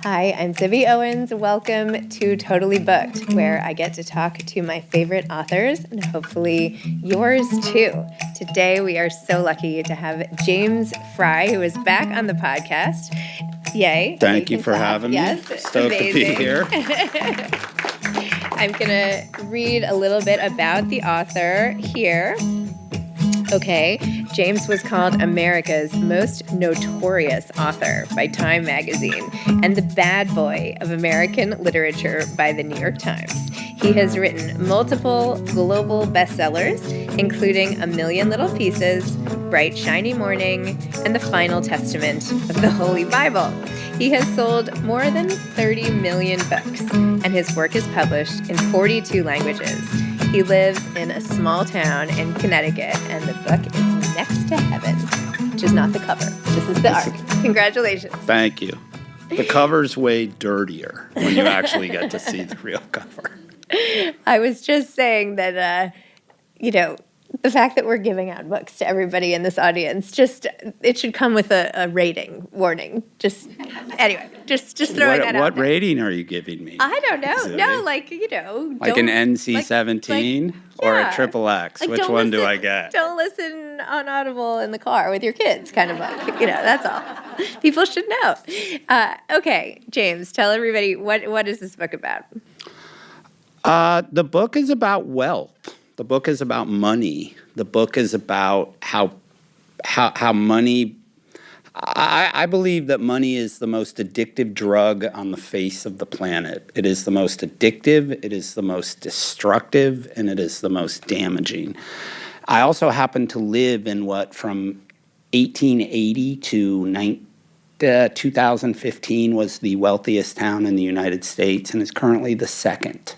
Hi, I'm Zibby Owens. Welcome to Totally Booked, where I get to talk to my favorite authors and hopefully yours too. Today we are so lucky to have James Frey, who is back on the podcast. Yay. Thank you for having me. Yes, Stoked to be here. I'm going to read a little bit about the author here. Okay, James was called America's most notorious author by Time magazine and the bad boy of American literature by the New York Times. He has written multiple global bestsellers, including A Million Little Pieces, Bright Shiny Morning, and The Final Testament of the Holy Bible. He has sold more than 30 million books, and his work is published in 42 languages. He lives in a small town in Connecticut, and the book is Next to Heaven, which is not the cover. This is the art. Congratulations. Thank you. The cover's way dirtier when you actually get to see the real cover. I was just saying that, the fact that we're giving out books to everybody in this audience, it should come with a rating warning. Just throwing that out. What rating are you giving me? I don't know. Zibby? No, like an NC-17 or a triple X. Which one do I get? Don't listen on Audible in the car with your kids, kind of book. That's all. People should know. Okay, James, tell everybody what is this book about? The book is about wealth. The book is about money. The book is about how money. I believe that money is the most addictive drug on the face of the planet. It is the most addictive, it is the most destructive, and it is the most damaging. I also happen to live in from 1880 to 2015 was the wealthiest town in the United States and is currently the second.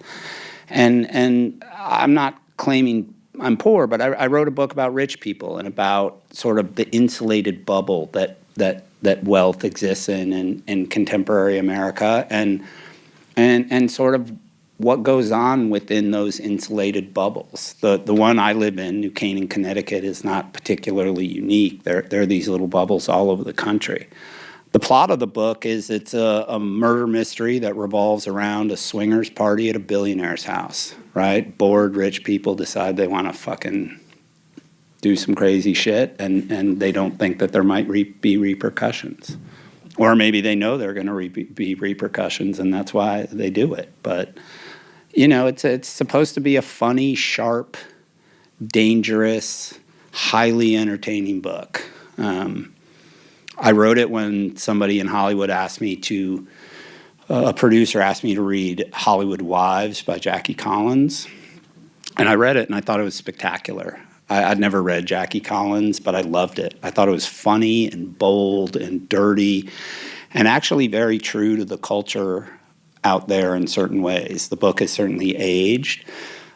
And I'm not claiming I'm poor, but I wrote a book about rich people and about sort of the insulated bubble that wealth exists in contemporary America and sort of what goes on within those insulated bubbles. The one I live in, New Canaan, Connecticut, is not particularly unique. There are these little bubbles all over the country. The plot of the book is it's a murder mystery that revolves around a swingers party at a billionaire's house, right? Bored rich people decide they want to fucking do some crazy shit, and they don't think that there might be repercussions. Or maybe they know there are going to be repercussions, and that's why they do it. But, it's supposed to be a funny, sharp, dangerous, highly entertaining book. I wrote it when somebody in Hollywood a producer asked me to read Hollywood Wives by Jackie Collins. And I read it and I thought it was spectacular. I'd never read Jackie Collins, but I loved it. I thought it was funny and bold and dirty and actually very true to the culture out there in certain ways. The book has certainly aged.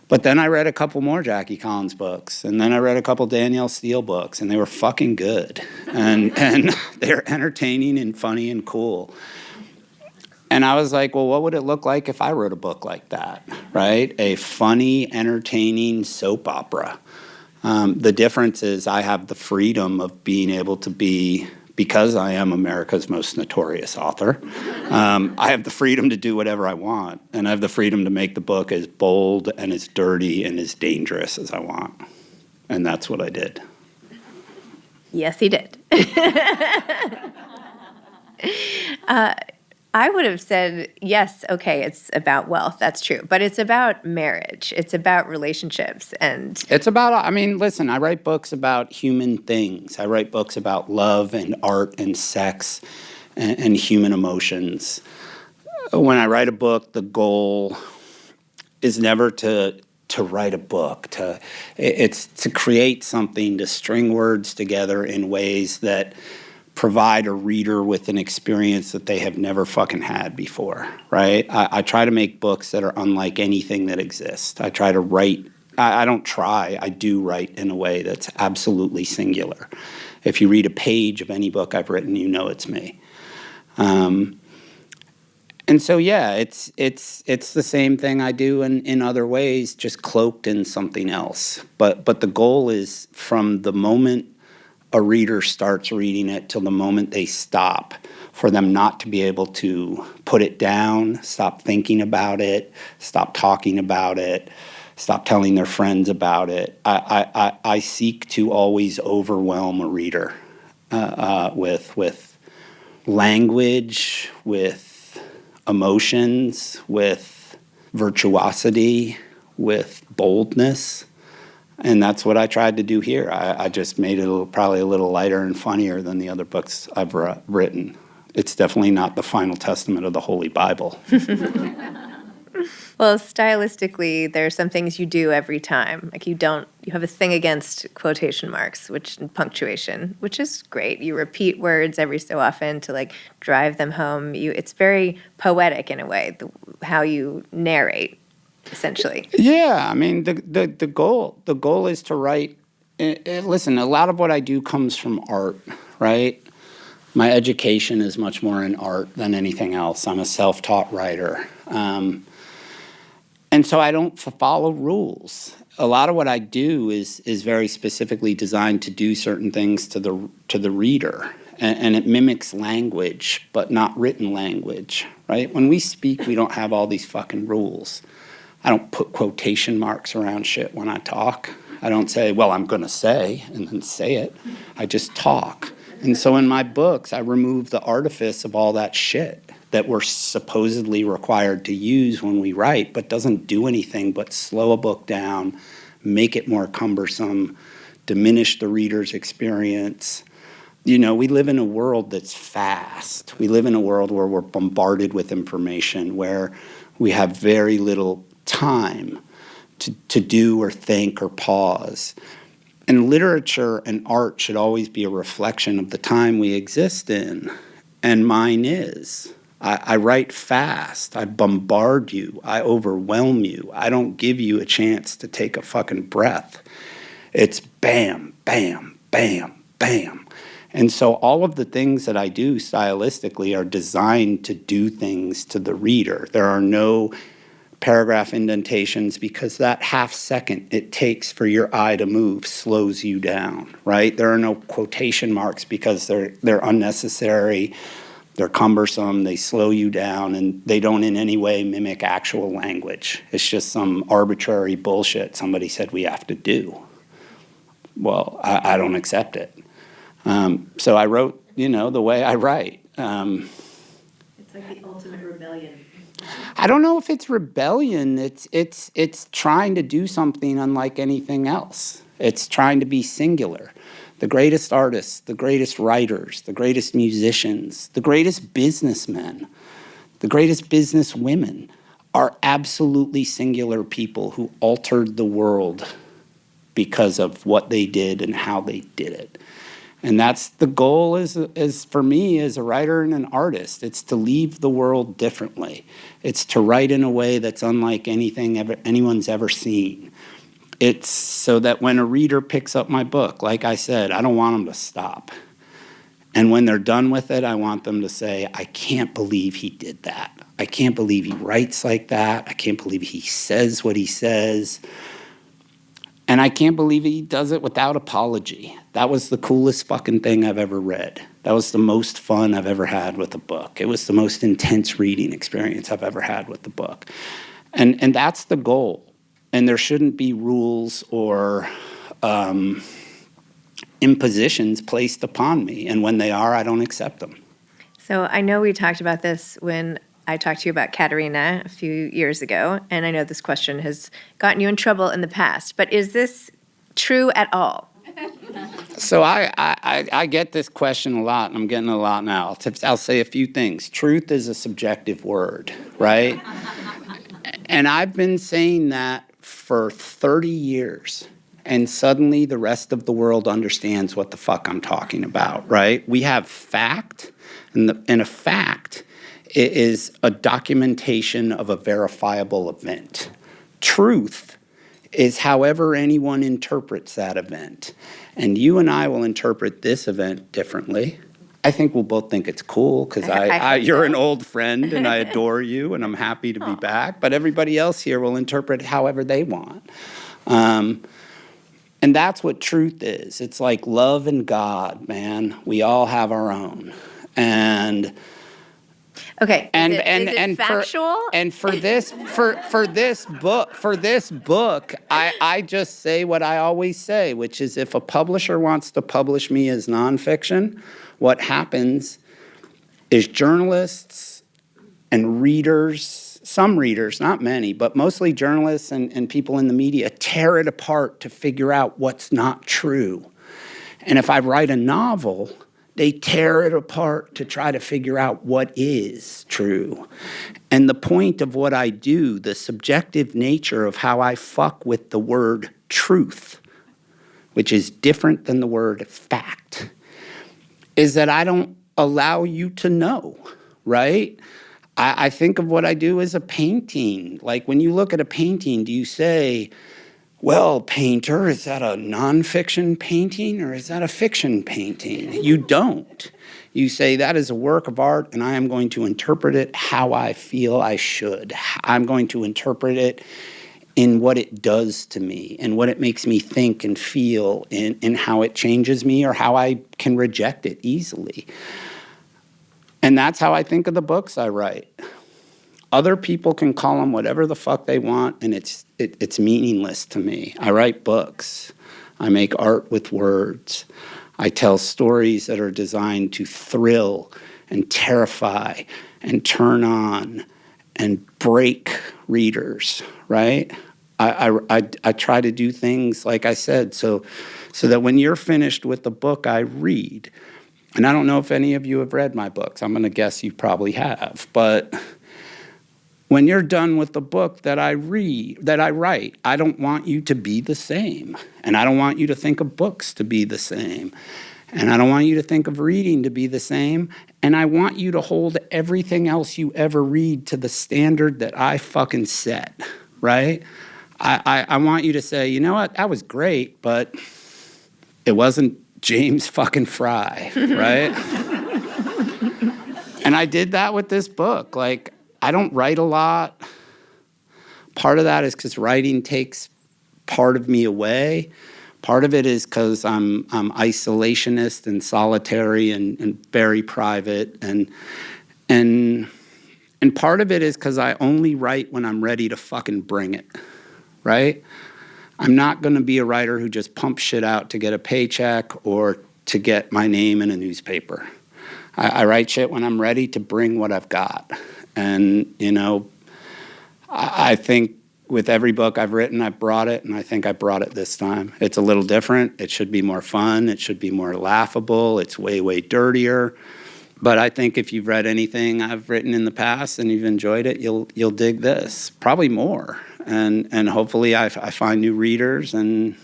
But then I read a couple more Jackie Collins books, and then I read a couple Danielle Steele books, and they were fucking good. And they're entertaining and funny and cool. And I was like, well, what would it look like if I wrote a book like that, right? A funny, entertaining soap opera. The difference is I have the freedom of being able to be, because I am America's most notorious author, I have the freedom to do whatever I want. And I have the freedom to make the book as bold and as dirty and as dangerous as I want. And that's what I did. Yes, he did. I would have said, yes, okay, it's about wealth. That's true. But it's about marriage. It's about relationships. And it's about, listen, I write books about human things. I write books about love and art and sex and human emotions. When I write a book, the goal is never to write a book. It's to create something, to string words together in ways that provide a reader with an experience that they have never fucking had before, right? I try to make books that are unlike anything that exists. I try to write, I do write in a way that's absolutely singular. If you read a page of any book I've written, you know it's me. And so, yeah, it's the same thing I do in other ways, just cloaked in something else. But the goal is from the moment a reader starts reading it till the moment they stop, for them not to be able to put it down, stop thinking about it, stop talking about it, stop telling their friends about it. I seek to always overwhelm a reader with language, with emotions, with virtuosity, with boldness. And that's what I tried to do here. I just made it probably a little lighter and funnier than the other books I've written. It's definitely not the final testament of the Holy Bible. Well, stylistically, there are some things you do every time. Like you have a thing against quotation marks, and punctuation, which is great. You repeat words every so often to like drive them home. It's very poetic in a way, how you narrate, essentially. Yeah, I mean, the goal is to write. Listen, a lot of what I do comes from art, right? My education is much more in art than anything else. I'm a self-taught writer. And so I don't follow rules. A lot of what I do is very specifically designed to do certain things to the reader, and it mimics language, but not written language, right? When we speak, we don't have all these fucking rules. I don't put quotation marks around shit when I talk. I don't say, well, I'm going to say, and then say it. I just talk. And so in my books, I remove the artifice of all that shit that we're supposedly required to use when we write, but doesn't do anything but slow a book down, make it more cumbersome, diminish the reader's experience. You know, we live in a world that's fast. We live in a world where we're bombarded with information, where we have very little time to do or think or pause. And literature and art should always be a reflection of the time we exist in, and mine is. I write fast. I bombard you. I overwhelm you. I don't give you a chance to take a fucking breath. It's bam, bam, bam, bam. And so all of the things that I do stylistically are designed to do things to the reader. There are no paragraph indentations because that half second it takes for your eye to move slows you down, right? There are no quotation marks because they're unnecessary. They're cumbersome, they slow you down, and they don't in any way mimic actual language. It's just some arbitrary bullshit somebody said we have to do. Well, I don't accept it. So I wrote, the way I write. It's like the ultimate rebellion. I don't know if it's rebellion. It's trying to do something unlike anything else. It's trying to be singular. The greatest artists, the greatest writers, the greatest musicians, the greatest businessmen, the greatest businesswomen are absolutely singular people who altered the world because of what they did and how they did it. And that's the goal is for me as a writer and an artist. It's to leave the world differently. It's to write in a way that's unlike anything anyone's ever seen. It's so that when a reader picks up my book, like I said, I don't want them to stop. And when they're done with it, I want them to say, I can't believe he did that. I can't believe he writes like that. I can't believe he says what he says. And I can't believe he does it without apology. That was the coolest fucking thing I've ever read. That was the most fun I've ever had with a book. It was the most intense reading experience I've ever had with the book. And that's the goal. And there shouldn't be rules or impositions placed upon me. And when they are, I don't accept them. So I know we talked about this when I talked to you about Katerina a few years ago, and I know this question has gotten you in trouble in the past, but is this true at all? So I get this question a lot, and I'm getting a lot now. I'll say a few things. Truth is a subjective word, right? And I've been saying that for 30 years, and suddenly the rest of the world understands what the fuck I'm talking about, right? We have fact, and a fact is a documentation of a verifiable event. Truth is however anyone interprets that event. And you and I will interpret this event differently. I think we'll both think it's cool because you're an old friend and I adore you and I'm happy to be back. But everybody else here will interpret however they want. And that's what truth is. It's like love and God, man. We all have our own. And Okay. And is it factual? For this book, I just say what I always say, which is if a publisher wants to publish me as nonfiction, what happens is journalists and readers, some readers, not many, but mostly journalists and people in the media tear it apart to figure out what's not true. And if I write a novel, they tear it apart to try to figure out what is true. And the point of what I do, the subjective nature of how I fuck with the word truth, which is different than the word fact, is that I don't allow you to know, right? I think of what I do as a painting. Like when you look at a painting, do you say, well, painter, is that a nonfiction painting or is that a fiction painting? You don't. You say that is a work of art and I am going to interpret it how I feel I should. I'm going to interpret it in what it does to me and what it makes me think and feel and how it changes me or how I can reject it easily. And that's how I think of the books I write. Other people can call them whatever the fuck they want, and it's meaningless to me. I write books. I make art with words. I tell stories that are designed to thrill and terrify and turn on and break readers, right? I try to do things, like I said, so that when you're finished with the book I read, and I don't know if any of you have read my books. I'm going to guess you probably have, but when you're done with the book that I write, I don't want you to be the same. And I don't want you to think of books to be the same. And I don't want you to think of reading to be the same. And I want you to hold everything else you ever read to the standard that I fucking set, right? I want you to say, you know what, that was great, but it wasn't James fucking Frey, right? And I did that with this book. Like, I don't write a lot. Part of that is because writing takes part of me away. Part of it is because I'm isolationist and solitary and very private. And part of it is because I only write when I'm ready to fucking bring it, right? I'm not going to be a writer who just pumps shit out to get a paycheck or to get my name in a newspaper. I write shit when I'm ready to bring what I've got. And, you know, I think with every book I've written, I've brought it, and I think I brought it this time. It's a little different. It should be more fun. It should be more laughable. It's way, way dirtier. But I think if you've read anything I've written in the past and you've enjoyed it, you'll dig this. Probably more. And hopefully I find new readers, and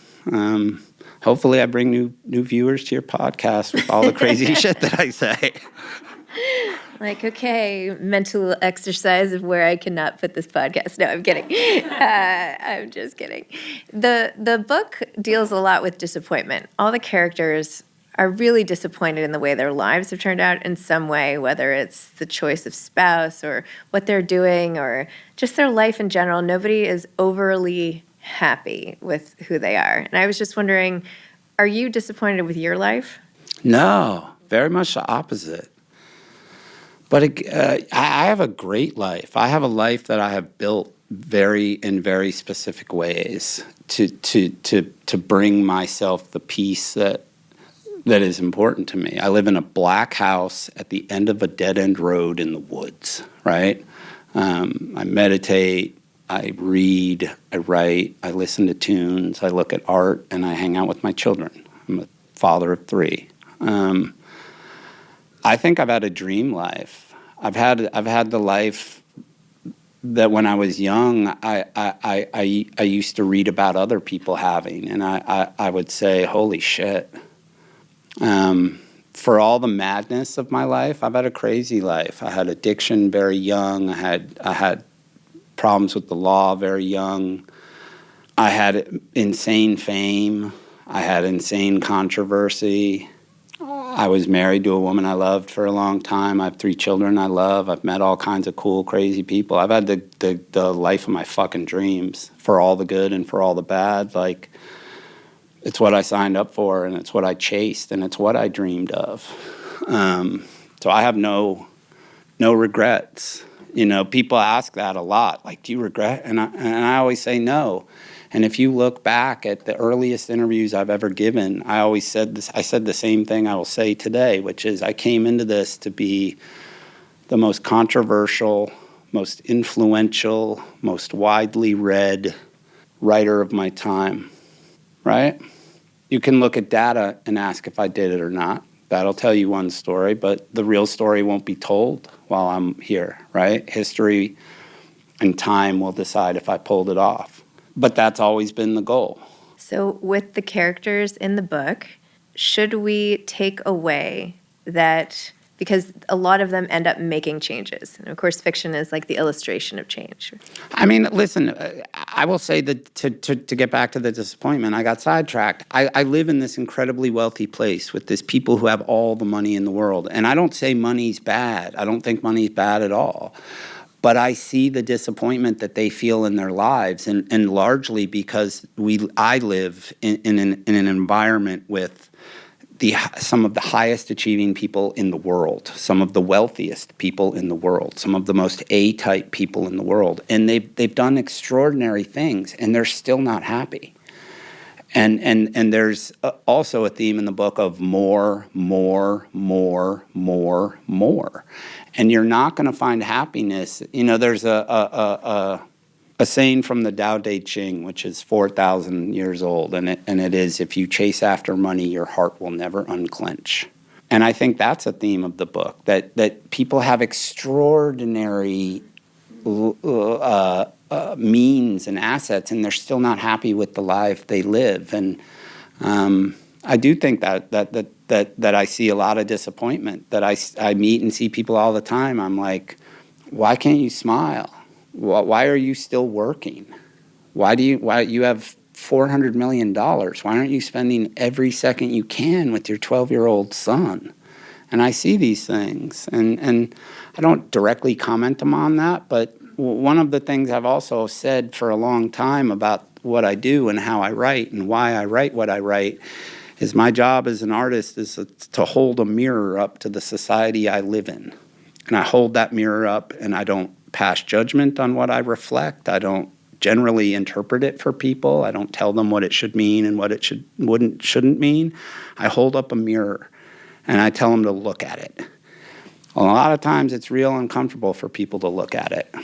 hopefully I bring new viewers to your podcast with all the crazy shit that I say. Like, okay, mental exercise of where I cannot put this podcast. No, I'm kidding. I'm just kidding. The book deals a lot with disappointment. All the characters are really disappointed in the way their lives have turned out in some way, whether it's the choice of spouse or what they're doing or just their life in general. Nobody is overly happy with who they are. And I was just wondering, are you disappointed with your life? No, very much the opposite. But I have a great life. I have a life that I have built in very specific ways to bring myself the peace that is important to me. I live in a black house at the end of a dead-end road in the woods, right? I meditate, I read, I write, I listen to tunes, I look at art, and I hang out with my children. I'm a father of 3. I think I've had a dream life. I've had the life that when I was young, I used to read about other people having, and I would say, holy shit. For all the madness of my life, I've had a crazy life. I had addiction very young. I had problems with the law very young. I had insane fame. I had insane controversy. I was married to a woman I loved for a long time. I have 3 children I love. I've met all kinds of cool, crazy people. I've had the life of my fucking dreams, for all the good and for all the bad. Like, it's what I signed up for, and it's what I chased, and it's what I dreamed of. So I have no no regrets. People ask that a lot. Like, do you regret? And I always say no. And if you look back at the earliest interviews I've ever given, I always said this. I said the same thing I will say today, which is I came into this to be the most controversial, most influential, most widely read writer of my time, right? You can look at data and ask if I did it or not. That'll tell you one story, but the real story won't be told while I'm here, right? History and time will decide if I pulled it off. But that's always been the goal. So with the characters in the book, should we take away that, because a lot of them end up making changes. And of course, fiction is like the illustration of change. I mean, listen, I will say that to get back to the disappointment, I got sidetracked. I live in this incredibly wealthy place with these people who have all the money in the world. And I don't say money's bad. I don't think money's bad at all. But I see the disappointment that they feel in their lives, and largely because I live in an environment with some of the highest achieving people in the world, some of the wealthiest people in the world, some of the most A-type people in the world, and they've done extraordinary things, and they're still not happy. And there's also a theme in the book of more. And you're not going to find happiness. There's a saying from the Tao Te Ching, which is 4,000 years old, and it is, if you chase after money, your heart will never unclench. And I think that's a theme of the book, that people have extraordinary means and assets, and they're still not happy with the life they live. And I do think that I see a lot of disappointment, that I meet and see people all the time. I'm like, why can't you smile? Why are you still working? Why you have $400 million? Why aren't you spending every second you can with your 12-year-old son? And I see these things, and I don't directly comment them on that, but one of the things I've also said for a long time about what I do and how I write and why I write what I write is my job as an artist is to hold a mirror up to the society I live in. And I hold that mirror up, and I don't pass judgment on what I reflect. I don't generally interpret it for people. I don't tell them what it should mean and what it shouldn't mean. I hold up a mirror, and I tell them to look at it. A lot of times it's real uncomfortable for people to look at it.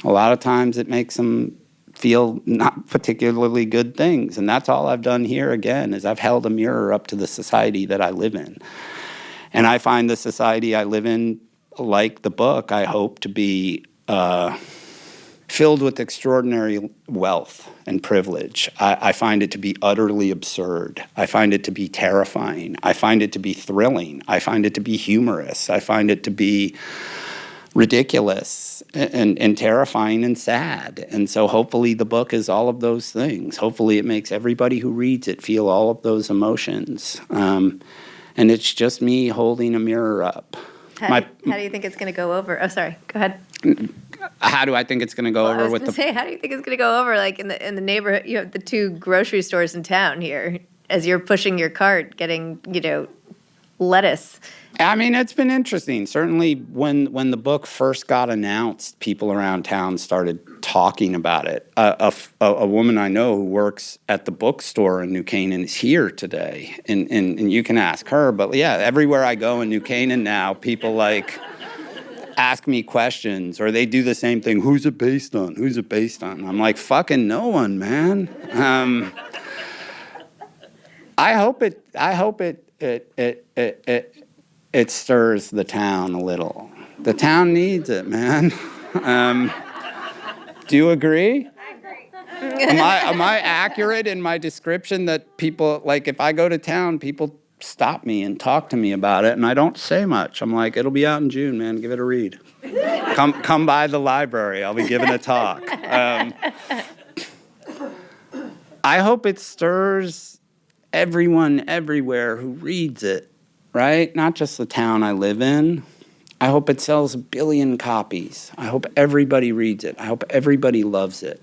A lot of times it makes them feel not particularly good things. And that's all I've done here, again, is I've held a mirror up to the society that I live in. And I find the society I live in, like the book, I hope to be filled with extraordinary wealth and privilege. I find it to be utterly absurd. I find it to be terrifying. I find it to be thrilling. I find it to be humorous. I find it to be ridiculous and terrifying and sad. And so hopefully the book is all of those things. Hopefully it makes everybody who reads it feel all of those emotions. And it's just me holding a mirror up. How do you think it's going to go over? Oh, sorry. Go ahead. How do I think it's going to go over? I was going to say, how do you think it's going to go over? Like in the neighborhood, you have the 2 grocery stores in town here. As you're pushing your cart, getting lettuce. I mean, it's been interesting. Certainly, when the book first got announced, people around town started talking about it. A woman I know who works at the bookstore in New Canaan is here today, and you can ask her. But yeah, everywhere I go in New Canaan now, people ask me questions, or they do the same thing. Who's it based on? Who's it based on? I'm like, fucking no one, man. I hope it stirs the town a little. The town needs it, man. Do you agree? I agree. Am I accurate in my description that people, like, if I go to town, people stop me and talk to me about it, and I don't say much. I'm like, it'll be out in June, man. Give it a read. Come by the library. I'll be giving a talk. I hope it stirs everyone everywhere who reads it, right? Not just the town I live in. I hope it sells 1 billion copies. I hope everybody reads it. I hope everybody loves it.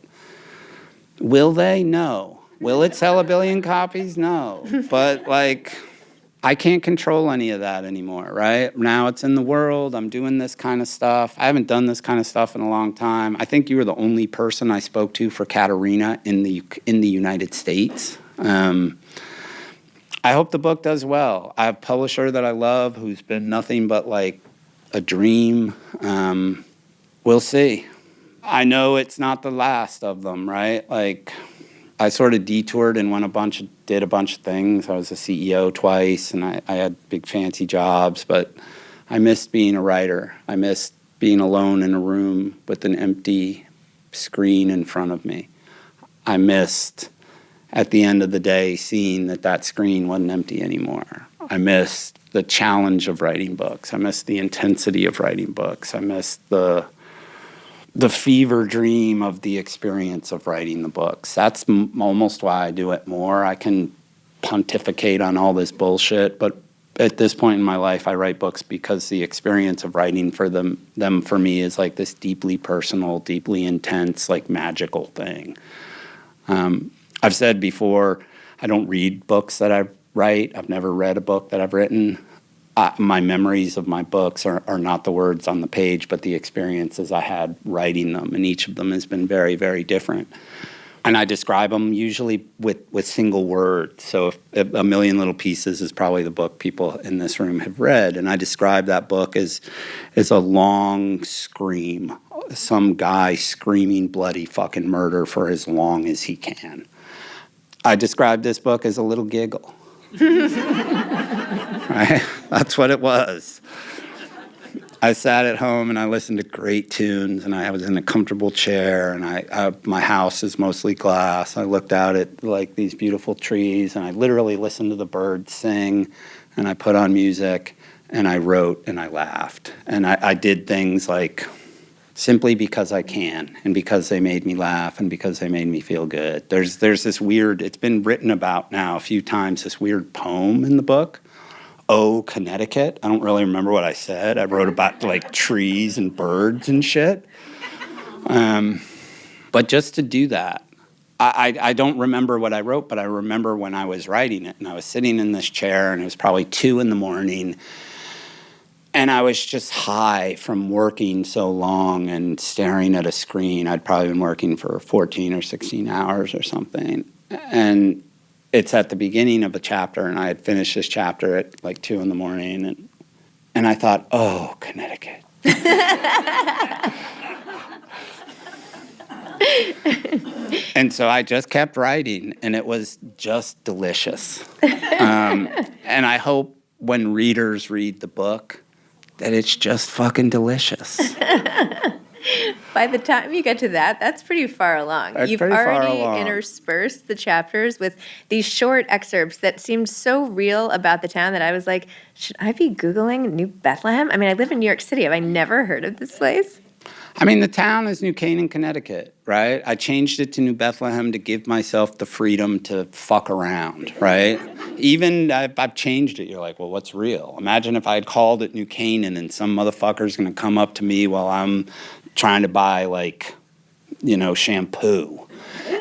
Will they? No. Will it sell 1 billion copies? No. But, I can't control any of that anymore, right? Now it's in the world. I'm doing this kind of stuff. I haven't done this kind of stuff in a long time. I think you were the only person I spoke to for Katerina in the United States. I hope the book does well. I have a publisher that I love who's been nothing but like a dream. We'll see. I know it's not the last of them, right? Like, I sort of detoured and did a bunch of things. I was a CEO twice, and I had big fancy jobs, but I missed being a writer. I missed being alone in a room with an empty screen in front of me. I missed, at the end of the day, seeing that screen wasn't empty anymore. I missed the challenge of writing books. I missed the intensity of writing books. I missed the fever dream of the experience of writing the books. That's almost why I do it more. I can pontificate on all this bullshit, but at this point in my life, I write books because the experience of writing for them for me is like this deeply personal, deeply intense, like magical thing. I've said before, I don't read books that I write. I've never read a book that I've written. My memories of my books are not the words on the page, but the experiences I had writing them, and each of them has been very, very different. And I describe them usually with single words. So if A Million Little Pieces is probably the book people in this room have read, and I describe that book as a long scream, some guy screaming bloody fucking murder for as long as he can. I describe this book as a little giggle. Right? That's what it was. I sat at home and I listened to great tunes, and I was in a comfortable chair, and my house is mostly glass. I looked out at like these beautiful trees, and I literally listened to the birds sing, and I put on music, and I wrote, and I laughed. And I did things like simply because I can, and because they made me laugh, and because they made me feel good. There's this weird, it's been written about now a few times, this weird poem in the book, Oh, Connecticut. I don't really remember what I said. I wrote about like trees and birds and shit. But just to do that, I don't remember what I wrote, but I remember when I was writing it, and I was sitting in this chair, and it was probably 2 a.m, and I was just high from working so long and staring at a screen. I'd probably been working for 14 or 16 hours or something. And it's at the beginning of a chapter, and I had finished this chapter at like 2 a.m, and I thought, oh, Connecticut. And so I just kept writing, and it was just delicious. And I hope when readers read the book that it's just fucking delicious. By the time you get to that, that's pretty far along. You've already interspersed the chapters with these short excerpts that seemed so real about the town that I was like, should I be Googling New Bethlehem? I mean, I live in New York City. Have I never heard of this place? I mean, the town is New Canaan, Connecticut, right? I changed it to New Bethlehem to give myself the freedom to fuck around, right? Even I've changed it. You're like, well, what's real? Imagine if I had called it New Canaan and some motherfucker's going to come up to me while I'm trying to buy, like, shampoo.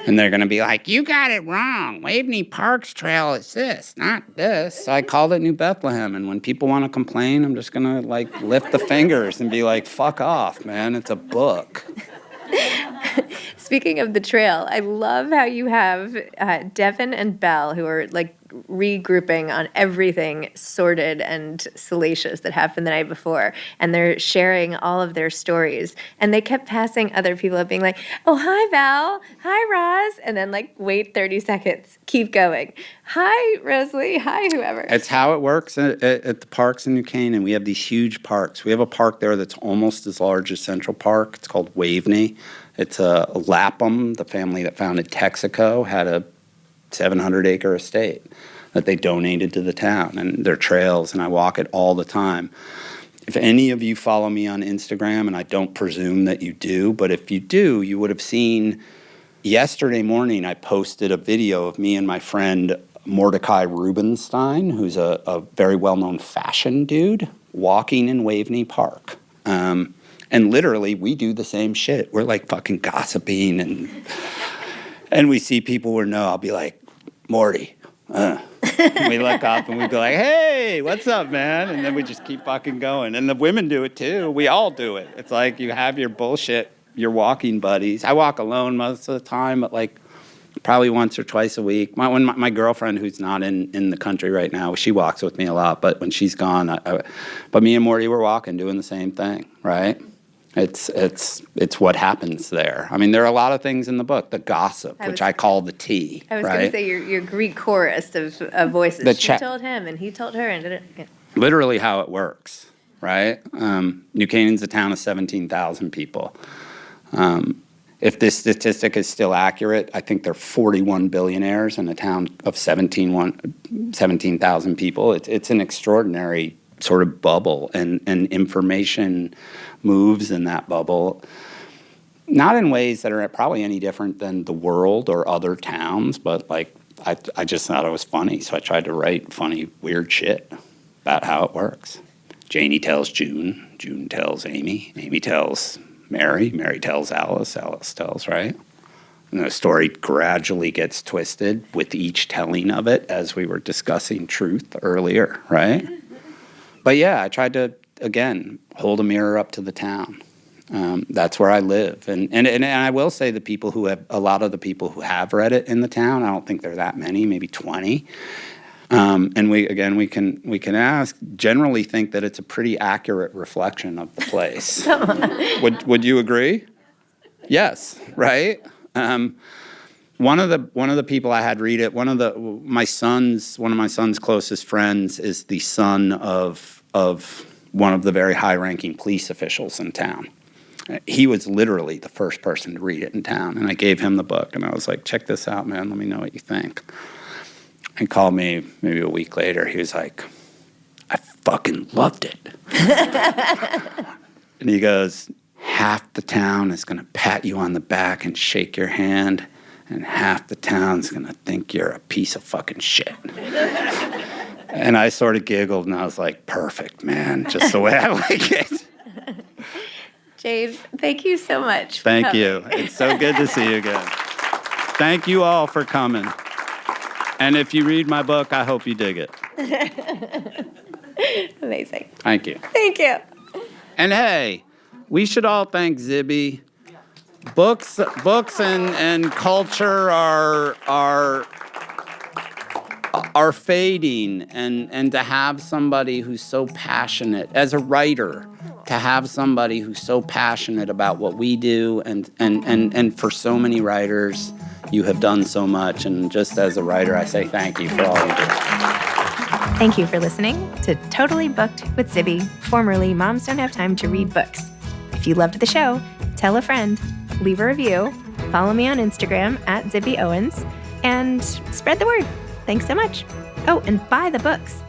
And they're going to be like, you got it wrong. Waveney Park's Trail is this, not this. So I called it New Bethlehem. And when people want to complain, I'm just going to, like, lift the fingers and be like, fuck off, man. It's a book. Speaking of the trail, I love how you have Devin and Belle, who are, like, regrouping on everything sordid and salacious that happened the night before, and they're sharing all of their stories, and they kept passing other people up being like, oh, hi Val, hi Roz, and then like wait 30 seconds, keep going, hi Rosalie, hi whoever. It's how it works at the parks in New Canaan. We have these huge parks. We have a park there that's almost as large as Central Park. It's called Waveney. It's a Lapham, the family that founded Texaco, had a 700-acre estate that they donated to the town, and their trails, and I walk it all the time. If any of you follow me on Instagram, and I don't presume that you do, but if you do, you would have seen yesterday morning I posted a video of me and my friend Mordecai Rubenstein, who's a very well-known fashion dude, walking in Waveney Park. And literally, we do the same shit. We're like fucking gossiping, and we see people we know. I'll be like, Morty, We look up and we go like, hey, what's up, man? And then we just keep fucking going. And the women do it too. We all do it. It's like you have your bullshit, your walking buddies. I walk alone most of the time, but like probably once or twice a week. My girlfriend, who's not in the country right now, she walks with me a lot, but when she's gone, but me and Morty were walking, doing the same thing, right? It's what happens there. I mean, there are a lot of things in the book. The gossip, which I call the tea. I was right? going to say your Greek chorus of voices. She told him, and he told her, and did it. Yeah. Literally how it works, right? New Canaan's a town of 17,000 people. If this statistic is still accurate, I think there are 41 billionaires in a town of 17,000 people. It's an extraordinary sort of bubble, and information moves in that bubble, not in ways that are probably any different than the world or other towns, but like I just thought it was funny, so I tried to write funny, weird shit about how it works. Janie tells June, June tells Amy, Amy tells Mary, Mary tells Alice, Alice tells, right? And the story gradually gets twisted with each telling of it, as we were discussing truth earlier, right? But yeah, I tried to, again, hold a mirror up to the town. That's where I live. And I will say a lot of the people who have read it in the town, I don't think there are that many, maybe 20. And we can ask, generally think that it's a pretty accurate reflection of the place. Would you agree? Yes, right? One of the people I had read it, one of my son's closest friends is the son of one of the very high-ranking police officials in town. He was literally the first person to read it in town, and I gave him the book, and I was like, check this out, man, let me know what you think. He called me maybe a week later. He was like, I fucking loved it. And he goes, half the town is going to pat you on the back and shake your hand, and half the town's going to think you're a piece of fucking shit. And I sort of giggled, and I was like, perfect, man, just the way I like it. James, thank you so much. Thank you. It's so good to see you again. Thank you all for coming. And if you read my book, I hope you dig it. Amazing. Thank you. Thank you. And hey, we should all thank Zibby. Books and culture are fading, and to have somebody who's so passionate as a writer, to have somebody who's so passionate about what we do, and for so many writers, you have done so much. And just as a writer, I say thank you for all you do. Thank you for listening to Totally Booked with Zibby, formerly Moms Don't Have Time to Read Books. If you loved the show, tell a friend, leave a review, follow me on Instagram at Zibby Owens, and spread the word. Thanks so much. Oh, and buy the books.